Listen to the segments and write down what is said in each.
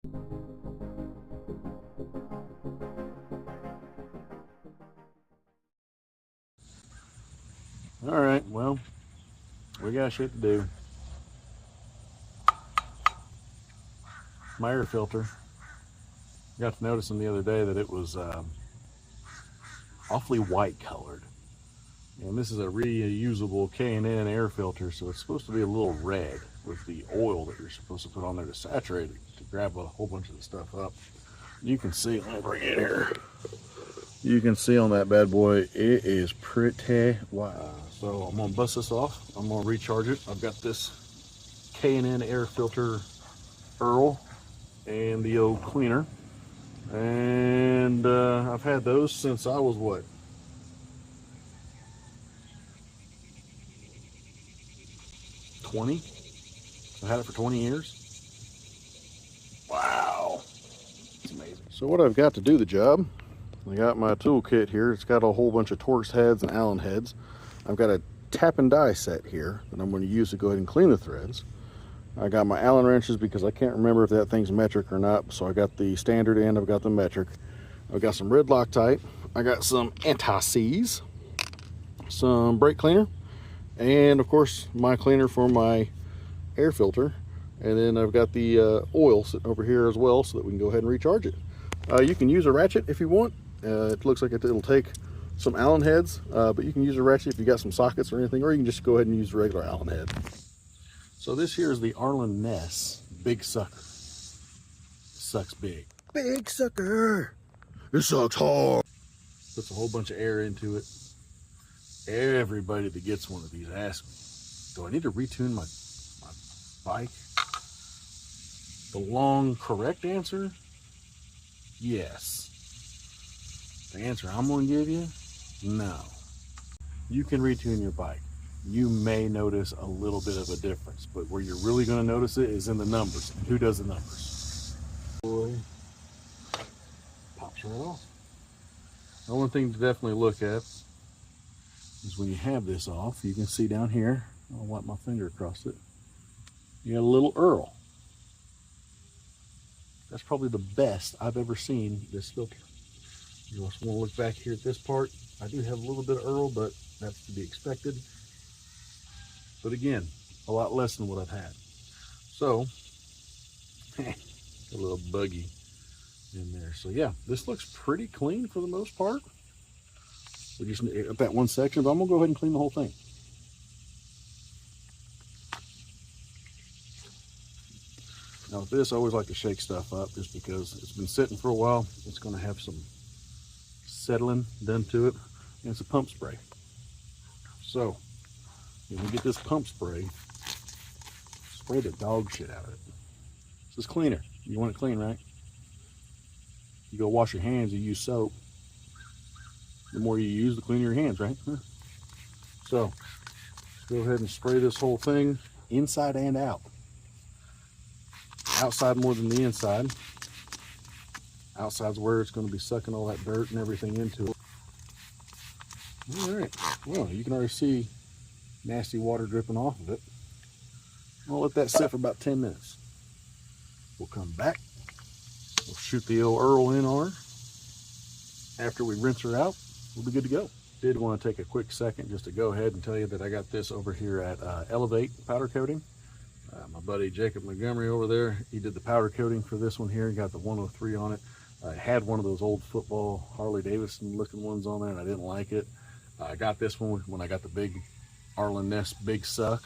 All right, well, we got shit to do. My air filter. Got to noticing the other day that it was awfully white colored. And this is a reusable K&N air filter, so it's supposed to be a little red with the oil that you're supposed to put on there to saturate it, to grab a whole bunch of the stuff up. You can see, let me bring it here. You can see on that bad boy, it is pretty white. So I'm gonna bust this off. I'm gonna recharge it. I've got this K&N air filter Earl and the old cleaner. And I've had those since I was what? 20? I had it for 20 years. Wow, it's amazing. So what I've got to do the job, I got my tool kit here. It's got a whole bunch of Torx heads and Allen heads. I've got a tap and die set here that I'm going to use to go ahead and clean the threads. I got my Allen wrenches because I can't remember if that thing's metric or not. So I got the standard and I've got the metric. I've got some red Loctite. I got some anti-seize, some brake cleaner, and of course my cleaner for my air filter. And then I've got the oil sitting over here as well so that we can go ahead and recharge it. You can use a ratchet if you want. It looks like it'll take some Allen heads, but you can use a ratchet if you got some sockets or anything, or you can just go ahead and use the regular Allen head. So this here is the Arlen Ness Big Sucker. Sucks big. Big sucker! It sucks hard! Puts a whole bunch of air into it. Everybody that gets one of these asks me, do I need to retune my bike? The long, correct answer, yes. The answer I'm going to give you, no. You can retune your bike. You may notice a little bit of a difference, but where you're really going to notice it is in the numbers. Who does the numbers? Boy, pops right off. The one thing to definitely look at is when you have this off, you can see down here, I'll wipe my finger across it, you got a little Earl. That's probably the best I've ever seen this filter. You also want to look back here at this part. I do have a little bit of Earl, but that's to be expected. But again, a lot less than what I've had. So, a little buggy in there. So yeah, this looks pretty clean for the most part. We just need that one section, but I'm gonna go ahead and clean the whole thing. Now with this, I always like to shake stuff up just because it's been sitting for a while. It's gonna have some settling done to it, and it's a pump spray. So when you get this pump spray, spray the dog shit out of it. This is cleaner. You want it clean, right? You go wash your hands, you use soap. The more you use, the cleaner your hands, right? So go ahead and spray this whole thing inside and out. Outside more than the inside. Outside's where it's going to be sucking all that dirt and everything into it. All right, well, you can already see nasty water dripping off of it. I'll let that sit for about 10 minutes. We'll come back. We'll shoot the old Earl in on her. After we rinse her out, we'll be good to go. Did want to take a quick second just to go ahead and tell you that I got this over here at Elevate Powder Coating. My buddy Jacob Montgomery over there, he did the powder coating for this one here. He got the 103 on it. I had one of those old football Harley Davidson looking ones on there and I didn't like it. I got this one when I got the big Arlen Ness Big Suck.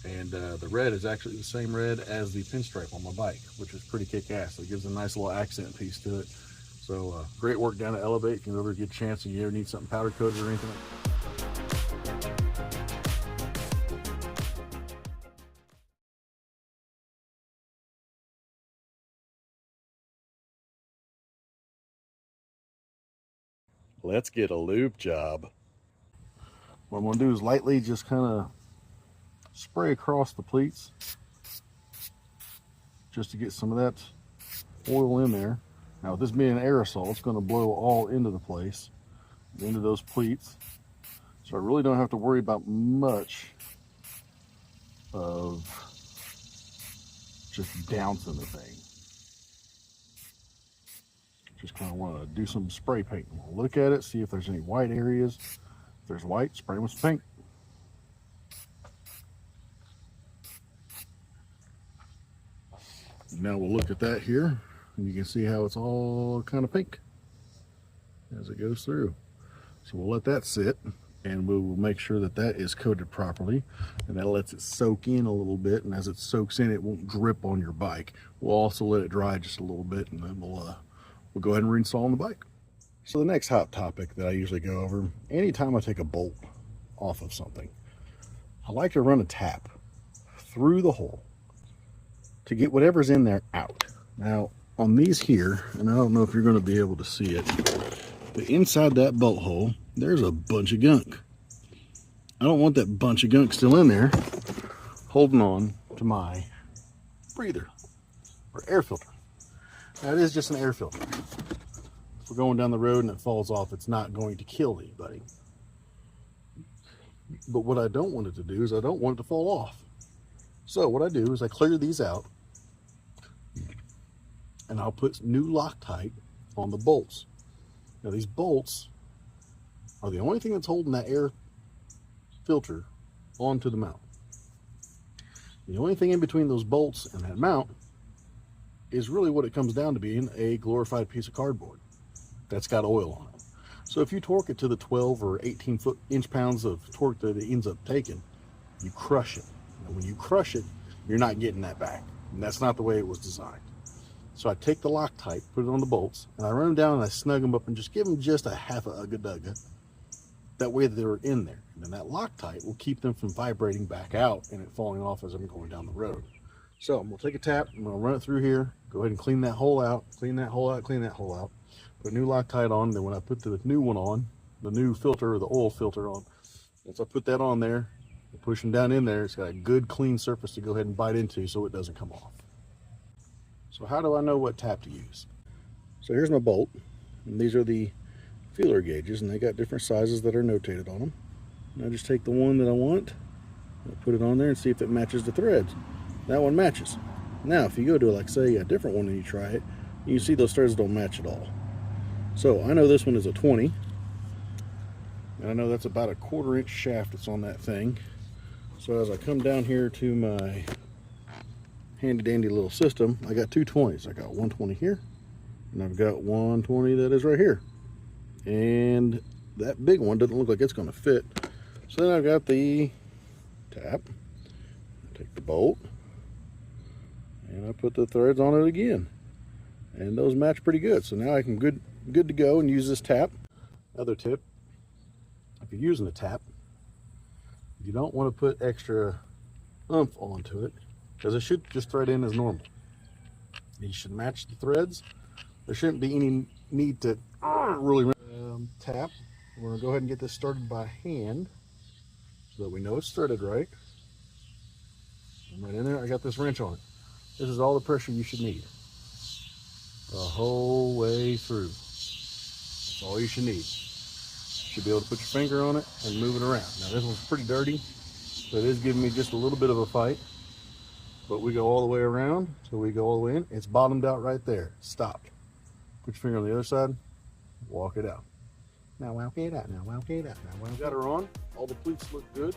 And the red is actually the same red as the pinstripe on my bike, which is pretty kick-ass. So it gives a nice little accent piece to it. So great work down at Elevate. If you ever get a chance and you ever need something powder coated or anything like that. Let's get a lube job. What I'm going to do is lightly just kind of spray across the pleats just to get some of that oil in there. Now with this being an aerosol, it's going to blow all into the place, into those pleats. So I really don't have to worry about much of just downsing the thing. Just kind of want to do some spray paint. We'll look at it, see if there's any white areas. If there's white, spray with some paint. Now we'll look at that here, and you can see how it's all kind of pink as it goes through. So we'll let that sit, and we will make sure that that is coated properly, and that lets it soak in a little bit, and as it soaks in, it won't drip on your bike. We'll also let it dry just a little bit, and then we'll go ahead and reinstall on the bike. So the next hot topic that I usually go over, anytime I take a bolt off of something, I like to run a tap through the hole to get whatever's in there out. Now on these here, and I don't know if you're going to be able to see it, but inside that bolt hole there's a bunch of gunk. I don't want that bunch of gunk still in there holding on to my breather or air filter. Now it is just an air filter. If we're going down the road and it falls off, it's not going to kill anybody. But what I don't want it to do is I don't want it to fall off. So what I do is I clear these out, and I'll put new Loctite on the bolts. Now these bolts are the only thing that's holding that air filter onto the mount. The only thing in between those bolts and that mount is really what it comes down to being a glorified piece of cardboard that's got oil on it. So if you torque it to the 12 or 18 inch-pounds of torque that it ends up taking, you crush it. And when you crush it, you're not getting that back. And that's not the way it was designed. So I take the Loctite, put it on the bolts, and I run them down and I snug them up and just give them just a half a ugga-dugga. That way they're in there. And then that Loctite will keep them from vibrating back out and it falling off as I'm going down the road. So I'm going to take a tap, I'm going to run it through here, go ahead and clean that hole out, clean that hole out, clean that hole out. Put a new Loctite on, then when I put the new one on, the new filter or the oil filter on, once I put that on there, pushing down in there, it's got a good clean surface to go ahead and bite into so it doesn't come off. So how do I know what tap to use? So here's my bolt, and these are the feeler gauges, and they got different sizes that are notated on them. And I just take the one that I want, I'll put it on there and see if it matches the threads. That one matches. Now if you go to like say a different one and you try it, you see those threads don't match at all. So I know this one is a 20, and I know that's about a 1/4 inch shaft that's on that thing. So as I come down here to my handy dandy little system, I got two 20s. I got 120 here, and I've got 120 that is right here. And that big one doesn't look like it's going to fit. So then I've got the tap, take the bolt, and I put the threads on it again. And those match pretty good. So now I can good to go and use this tap. Another tip, if you're using a tap, you don't want to put extra oomph onto it because it should just thread in as normal. You should match the threads. There shouldn't be any need to really tap. We're going to go ahead and get this started by hand so that we know it's threaded right. I'm right in there. I got this wrench on it. This is all the pressure you should need the whole way through. That's all you should need. You should be able to put your finger on it and move it around. Now this one's pretty dirty, so it is giving me just a little bit of a fight. But we go all the way around, so we go all the way in. It's bottomed out right there. Stopped. Put your finger on the other side, walk it out. Now walk it out, now walk it out, now walk it out. Got her on, all the pleats look good.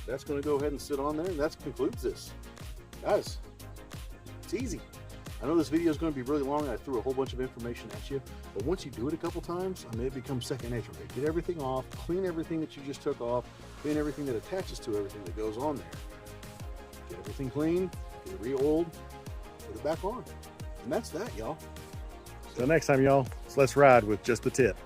That's gonna go ahead and sit on there, and that concludes this. Guys, it's easy. I know this video is going to be really long and I threw a whole bunch of information at you, but once you do it a couple times, I mean, it becomes second nature. Get everything off, clean everything that you just took off, clean everything that attaches to everything that goes on there. Get everything clean, get it re-oiled, put it back on. And that's that, y'all. So next time, y'all, let's ride with just the tip.